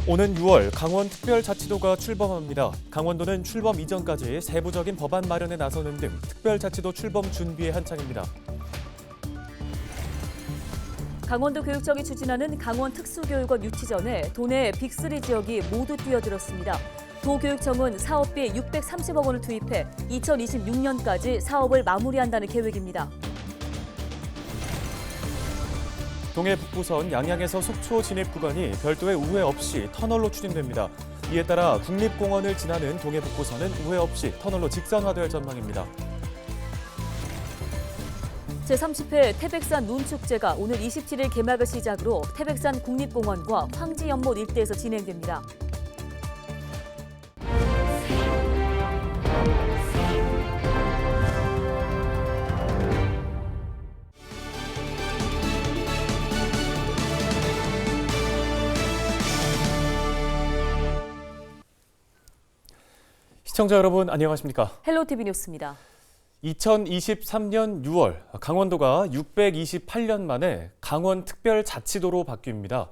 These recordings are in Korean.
오는 6월 강원특별자치도가 출범합니다. 강원도는 출범 이전까지 세부적인 법안 마련에 나서는 등 특별자치도 출범 준비에 한창입니다. 강원도 교육청이 추진하는 강원 특수교육원 유치전에 도내 빅3 지역이 모두 뛰어들었습니다. 도교육청은 사업비 630억 원을 투입해 2026년까지 사업을 마무리한다는 계획입니다. 동해 북부선 양양에서 속초 진입 구간이 별도의 우회 없이 터널로 추진됩니다. 이에 따라 국립공원을 지나는 동해 북부선은 우회 없이 터널로 직선화될 전망입니다. 제30회 태백산 눈축제가 오늘 27일 개막을 시작으로 태백산 국립공원과 황지연못 일대에서 진행됩니다. 시청자 여러분 안녕하십니까? 헬로티비 뉴스입니다. 2023년 6월 강원도가 628년 만에 강원특별자치도로 바뀝니다.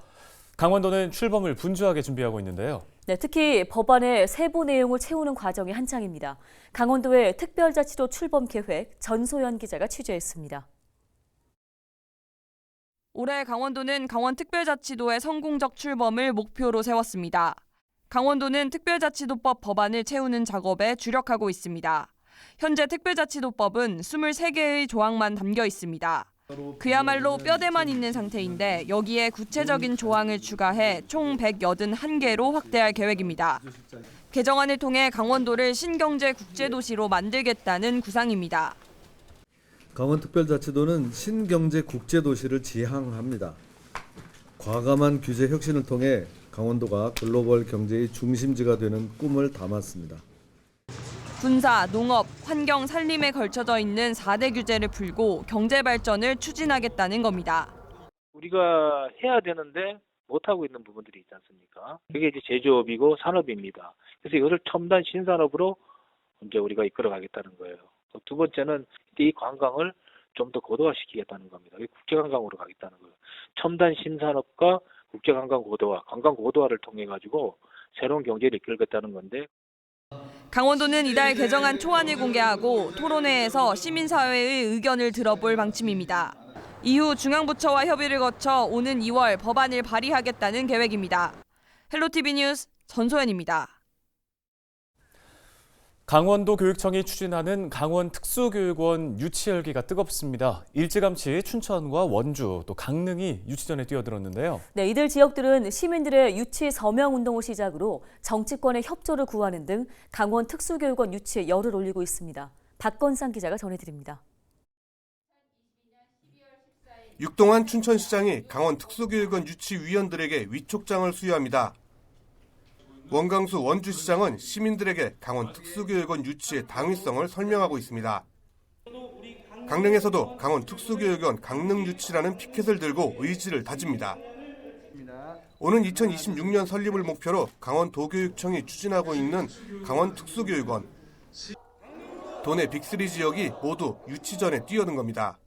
강원도는 출범을 분주하게 준비하고 있는데요. 네, 특히 법안의 세부 내용을 채우는 과정이 한창입니다. 강원도의 특별자치도 출범 계획 전소연 기자가 취재했습니다. 올해 강원도는 강원특별자치도의 성공적 출범을 목표로 세웠습니다. 강원도는 특별자치도법 법안을 채우는 작업에 주력하고 있습니다. 현재 특별자치도법은 23개의 조항만 담겨 있습니다. 그야말로 뼈대만 있는 상태인데 여기에 구체적인 조항을 추가해 총 181개로 확대할 계획입니다. 개정안을 통해 강원도를 신경제 국제도시로 만들겠다는 구상입니다. 강원특별자치도는 신경제 국제도시를 지향합니다. 과감한 규제 혁신을 통해 강원도가 글로벌 경제의 중심지가 되는 꿈을 담았습니다. 군사, 농업, 환경, 산림에 걸쳐져 있는 4대 규제를 풀고 경제 발전을 추진하겠다는 겁니다. 우리가 해야 되는데 못하고 있는 부분들이 있지 않습니까? 그게 이제 제조업이고 산업입니다. 그래서 이것을 첨단 신산업으로 이제 우리가 이끌어가겠다는 거예요. 두 번째는 이 관광을 좀 더 고도화시키겠다는 겁니다. 국제관광으로 가겠다는 거예요. 첨단 신산업과 국제관광 고도화, 관광 고도화를 통해 가지고 새로운 경제를 이끌겠다는 건데. 강원도는 이달 개정안 초안을 공개하고 토론회에서 시민사회의 의견을 들어볼 방침입니다. 이후 중앙부처와 협의를 거쳐 오는 2월 법안을 발의하겠다는 계획입니다. 헬로티비 뉴스 전소연입니다. 강원도 교육청이 추진하는 강원 특수교육원 유치 열기가 뜨겁습니다. 일찌감치 춘천과 원주, 또 강릉이 유치전에 뛰어들었는데요. 네, 이들 지역들은 시민들의 유치 서명 운동을 시작으로 정치권의 협조를 구하는 등 강원 특수교육원 유치에 열을 올리고 있습니다. 박건상 기자가 전해드립니다. 육동환 춘천시장이 강원 특수교육원 유치위원들에게 위촉장을 수여합니다. 원강수 원주시장은 시민들에게 강원 특수교육원 유치의 당위성을 설명하고 있습니다. 강릉에서도 강원 특수교육원 강릉 유치라는 피켓을 들고 의지를 다집니다. 오는 2026년 설립을 목표로 강원도교육청이 추진하고 있는 강원 특수교육원. 도내 빅3 지역이 모두 유치전에 뛰어든 겁니다.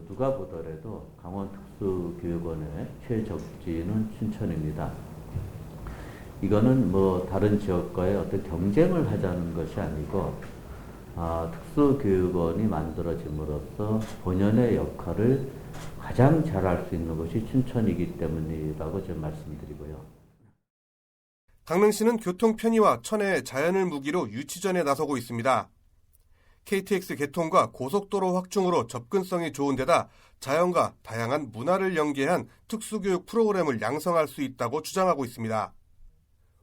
누가 보더라도 강원 특수교육원의 최적지는 춘천입니다. 이거는 다른 지역과의 어떤 경쟁을 하자는 것이 아니고 특수교육원이 만들어짐으로써 본연의 역할을 가장 잘할 수 있는 것이 춘천이기 때문이라고 좀 말씀드리고요. 강릉시는 교통 편의와 천혜의 자연을 무기로 유치전에 나서고 있습니다. KTX 개통과 고속도로 확충으로 접근성이 좋은 데다 자연과 다양한 문화를 연계한 특수교육 프로그램을 양성할 수 있다고 주장하고 있습니다.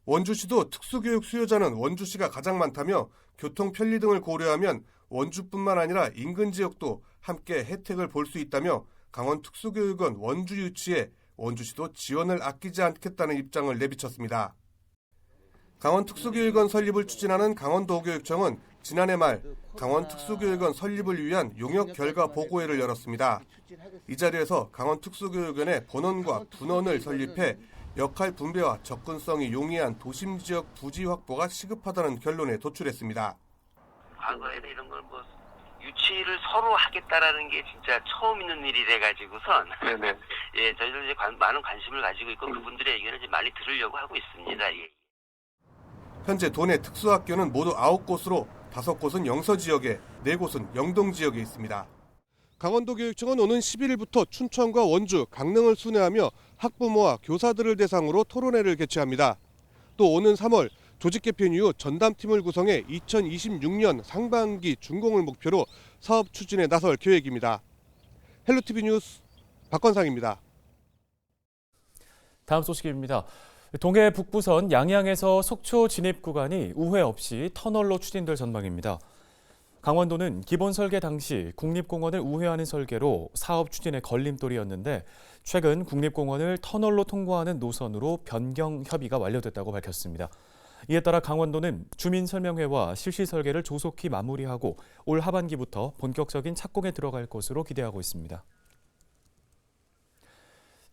원주시도 특수교육 수요자는 원주시가 가장 많다며 교통 편리 등을 고려하면 원주뿐만 아니라 인근 지역도 함께 혜택을 볼 수 있다며 강원 특수교육원 원주 유치에 원주시도 지원을 아끼지 않겠다는 입장을 내비쳤습니다. 강원 특수교육원 설립을 추진하는 강원도교육청은 지난해 말 강원 특수교육원 설립을 위한 용역 결과 보고회를 열었습니다. 이 자리에서 강원 특수교육원의 본원과 분원을 설립해 역할 분배와 접근성이 용이한 도심 지역 부지 확보가 시급하다는 결론에 도출했습니다. 과거에는 이런 걸 유치를 서로 하겠다라는 게 진짜 처음 있는 일이 돼가지고선 예, 저희들 이제 많은 관심을 가지고 있고 그분들의 의견을 이제 많이 들으려고 하고 있습니다. 예. 현재 도내 특수학교는 모두 9곳으로 5곳은 영서 지역에, 4곳은 영동 지역에 있습니다. 강원도교육청은 오는 11일부터 춘천과 원주, 강릉을 순회하며 학부모와 교사들을 대상으로 토론회를 개최합니다. 또 오는 3월 조직 개편 이후 전담팀을 구성해 2026년 상반기 준공을 목표로 사업 추진에 나설 계획입니다. 헬로티비 뉴스 박건상입니다. 다음 소식입니다. 동해 북부선 양양에서 속초 진입 구간이 우회 없이 터널로 추진될 전망입니다. 강원도는 기본 설계 당시 국립공원을 우회하는 설계로 사업 추진의 걸림돌이었는데 최근 국립공원을 터널로 통과하는 노선으로 변경 협의가 완료됐다고 밝혔습니다. 이에 따라 강원도는 주민설명회와 실시 설계를 조속히 마무리하고 올 하반기부터 본격적인 착공에 들어갈 것으로 기대하고 있습니다.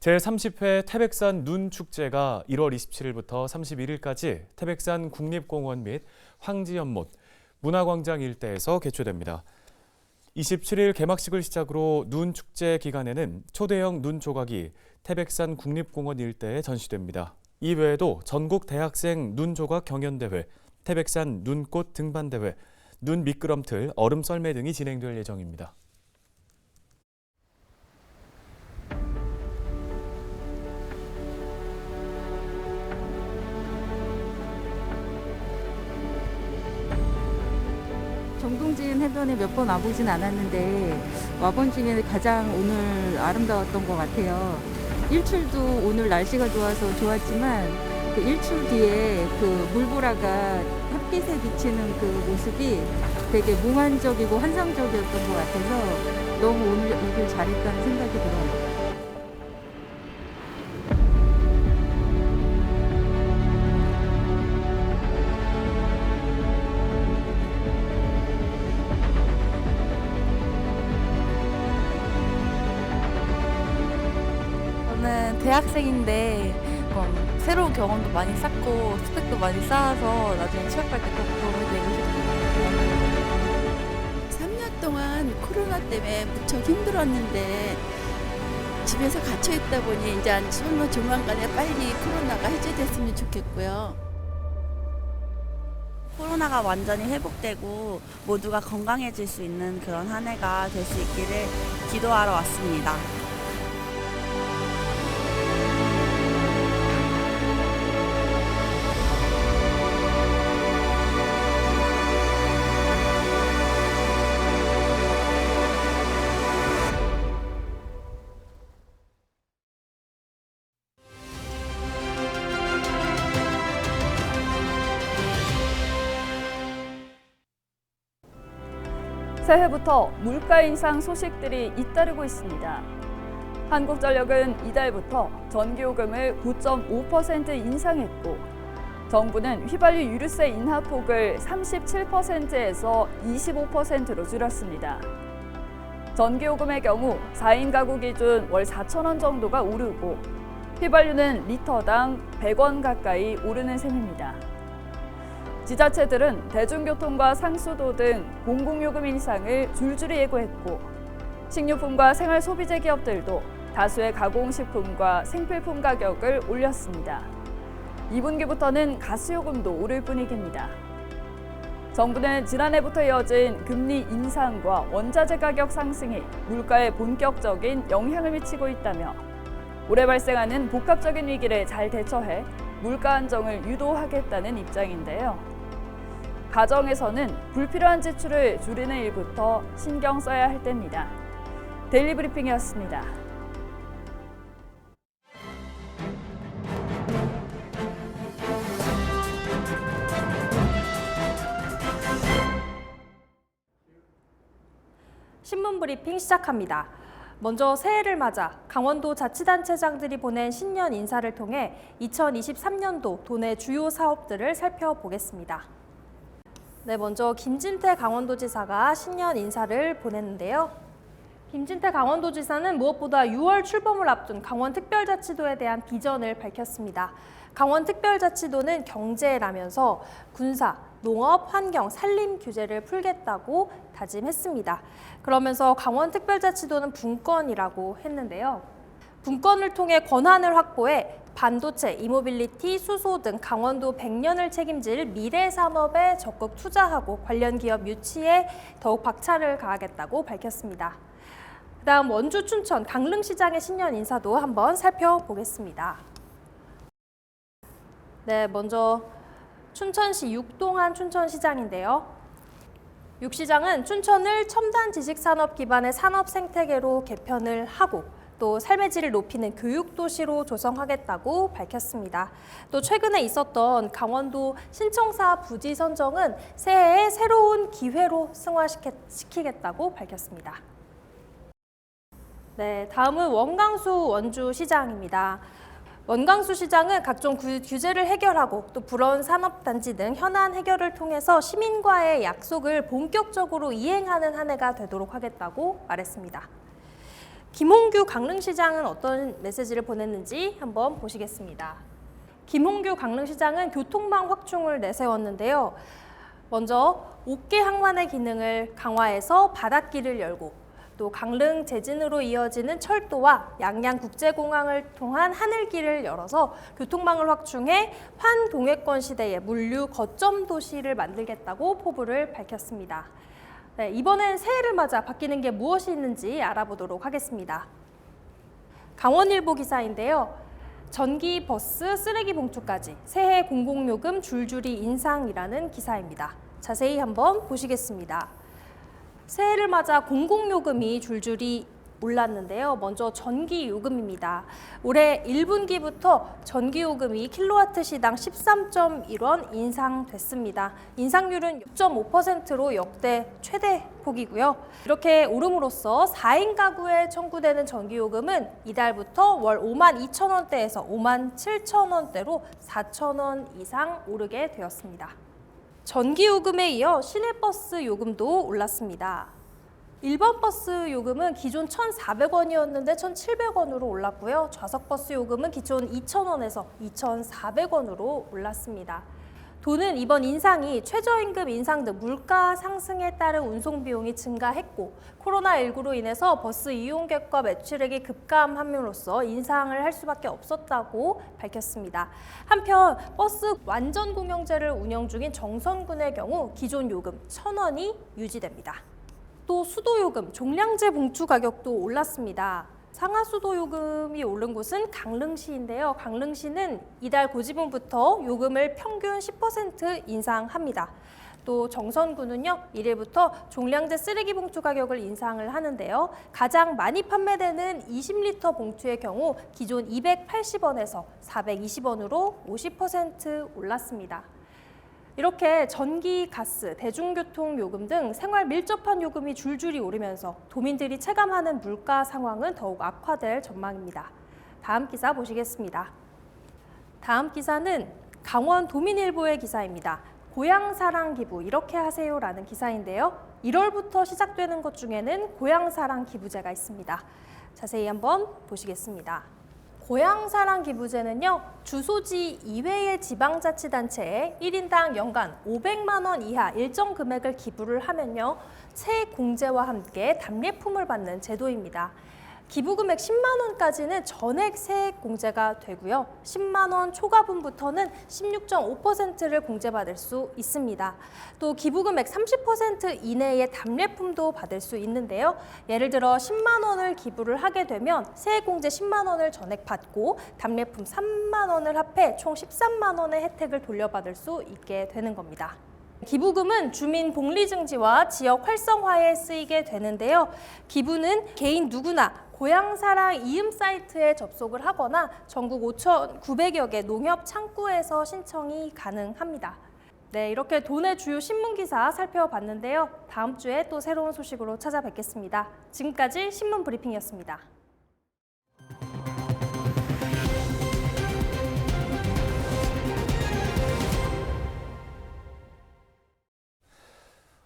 제30회 태백산 눈축제가 1월 27일부터 31일까지 태백산 국립공원 및 황지연못, 문화광장 일대에서 개최됩니다. 27일 개막식을 시작으로 눈축제 기간에는 초대형 눈 조각이 태백산 국립공원 일대에 전시됩니다. 이 외에도 전국 대학생 눈 조각 경연대회, 태백산 눈꽃 등반대회, 눈 미끄럼틀, 얼음 썰매 등이 진행될 예정입니다. 정동진 해변에 몇 번 와보진 않았는데 와본 중에 가장 오늘 아름다웠던 것 같아요. 일출도 오늘 날씨가 좋아서 좋았지만 그 일출 뒤에 그 물보라가 햇빛에 비치는 그 모습이 되게 몽환적이고 환상적이었던 것 같아서 너무 오늘 오길 잘했다는 생각이 들어요. 저는 대학생인데 새로운 경험도 많이 쌓고 스펙도 많이 쌓아서 나중에 취업할 때 꼭 도움이 되고 싶어요. 3년 동안 코로나 때문에 무척 힘들었는데 집에서 갇혀 있다 보니 이제 설마 조만간에 빨리 코로나가 해제됐으면 좋겠고요. 코로나가 완전히 회복되고 모두가 건강해질 수 있는 그런 한 해가 될 수 있기를 기도하러 왔습니다. 새해부터 물가 인상 소식들이 잇따르고 있습니다. 한국전력은 이달부터 전기요금을 9.5% 인상했고 정부는 휘발유 유류세 인하폭을 37%에서 25%로 줄였습니다. 전기요금의 경우 4인 가구 기준 월 4,000원 정도가 오르고 휘발유는 리터당 100원 가까이 오르는 셈입니다. 지자체들은 대중교통과 상수도 등 공공요금 인상을 줄줄이 예고했고 식료품과 생활소비재 기업들도 다수의 가공식품과 생필품 가격을 올렸습니다. 2분기부터는 가스요금도 오를 분위기입니다. 정부는 지난해부터 이어진 금리 인상과 원자재 가격 상승이 물가에 본격적인 영향을 미치고 있다며 올해 발생하는 복합적인 위기를 잘 대처해 물가 안정을 유도하겠다는 입장인데요. 가정에서는 불필요한 지출을 줄이는 일부터 신경 써야 할 때입니다. 데일리 브리핑이었습니다. 신문 브리핑 시작합니다. 먼저 새해를 맞아 강원도 자치단체장들이 보낸 신년 인사를 통해 2023년도 도내 주요 사업들을 살펴보겠습니다. 네, 먼저 김진태 강원도지사가 신년 인사를 보냈는데요. 김진태 강원도지사는 무엇보다 6월 출범을 앞둔 강원특별자치도에 대한 비전을 밝혔습니다. 강원특별자치도는 경제라면서 군사, 농업, 환경, 산림 규제를 풀겠다고 다짐했습니다. 그러면서 강원특별자치도는 분권이라고 했는데요. 분권을 통해 권한을 확보해 반도체, 이모빌리티, 수소 등 강원도 100년을 책임질 미래 산업에 적극 투자하고 관련 기업 유치에 더욱 박차를 가하겠다고 밝혔습니다. 그다음 원주, 춘천, 강릉시장의 신년 인사도 한번 살펴보겠습니다. 네, 먼저 춘천시 육동한 춘천시장인데요. 육 시장은 춘천을 첨단 지식산업 기반의 산업 생태계로 개편을 하고 또 삶의 질을 높이는 교육도시로 조성하겠다고 밝혔습니다. 또 최근에 있었던 강원도 신청사 부지 선정은 새해에 새로운 기회로 승화시키겠다고 밝혔습니다. 네, 다음은 원광수 원주시장입니다. 원광수 시장은 각종 규제를 해결하고 또 불원 산업단지 등 현안 해결을 통해서 시민과의 약속을 본격적으로 이행하는 한 해가 되도록 하겠다고 말했습니다. 김홍규 강릉시장은 어떤 메시지를 보냈는지 한번 보시겠습니다. 김홍규 강릉시장은 교통망 확충을 내세웠는데요. 먼저 옥계 항만의 기능을 강화해서 바닷길을 열고 또 강릉 제진으로 이어지는 철도와 양양국제공항을 통한 하늘길을 열어서 교통망을 확충해 환동해권 시대의 물류 거점 도시를 만들겠다고 포부를 밝혔습니다. 네, 이번엔 새해를 맞아 바뀌는 게 무엇이 있는지 알아보도록 하겠습니다. 강원일보 기사인데요. 전기 버스 쓰레기 봉투까지 새해 공공요금 줄줄이 인상이라는 기사입니다. 자세히 한번 보시겠습니다. 새해를 맞아 공공요금이 줄줄이 올랐는데요. 먼저 전기요금입니다. 올해 1분기부터 전기요금이 킬로와트시당 13.1원 인상됐습니다. 인상률은 6.5%로 역대 최대폭이고요. 이렇게 오름으로써 4인 가구에 청구되는 전기요금은 이달부터 월 52,000원대에서 57,000원대로 4,000원 이상 오르게 되었습니다. 전기요금에 이어 시내버스 요금도 올랐습니다. 일반 버스 요금은 기존 1,400원이었는데 1,700원으로 올랐고요. 좌석버스 요금은 기존 2,000원에서 2,400원으로 올랐습니다. 도는 이번 인상이 최저임금 인상 등 물가 상승에 따른 운송 비용이 증가했고 코로나19로 인해서 버스 이용객과 매출액이 급감함으로써 인상을 할 수밖에 없었다고 밝혔습니다. 한편 버스 완전 공영제를 운영 중인 정선군의 경우 기존 요금 1,000원이 유지됩니다. 또 수도요금, 종량제 봉투 가격도 올랐습니다. 상하수도 요금이 오른 곳은 강릉시인데요. 강릉시는 이달 고지분부터 요금을 평균 10% 인상합니다. 또 정선구는요, 1일부터 종량제 쓰레기 봉투 가격을 인상을 하는데요. 가장 많이 판매되는 20리터 봉투의 경우 기존 280원에서 420원으로 50% 올랐습니다. 이렇게 전기, 가스, 대중교통 요금 등 생활 밀접한 요금이 줄줄이 오르면서 도민들이 체감하는 물가 상황은 더욱 악화될 전망입니다. 다음 기사 보시겠습니다. 다음 기사는 강원 도민일보의 기사입니다. 고향사랑 기부 이렇게 하세요라는 기사인데요. 1월부터 시작되는 것 중에는 고향사랑 기부제가 있습니다. 자세히 한번 보시겠습니다. 고향사랑 기부제는요, 주소지 이외의 지방자치단체에 1인당 연간 500만 원 이하 일정 금액을 기부를 하면요, 세공제와 함께 답례품을 받는 제도입니다. 기부금액 10만 원까지는 전액 세액공제가 되고요. 10만 원 초과분부터는 16.5%를 공제받을 수 있습니다. 또 기부금액 30% 이내의 답례품도 받을 수 있는데요. 예를 들어 10만 원을 기부를 하게 되면 세액공제 10만 원을 전액 받고 답례품 3만 원을 합해 총 13만 원의 혜택을 돌려받을 수 있게 되는 겁니다. 기부금은 주민 복리증지와 지역 활성화에 쓰이게 되는데요. 기부는 개인 누구나 고향사랑 이음 사이트에 접속을 하거나 전국 5,900여 개 농협 창구에서 신청이 가능합니다. 네, 이렇게 도내 주요 신문기사 살펴봤는데요. 다음 주에 또 새로운 소식으로 찾아뵙겠습니다. 지금까지 신문 브리핑이었습니다.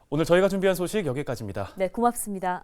오늘 저희가 준비한 소식 여기까지입니다. 네, 고맙습니다.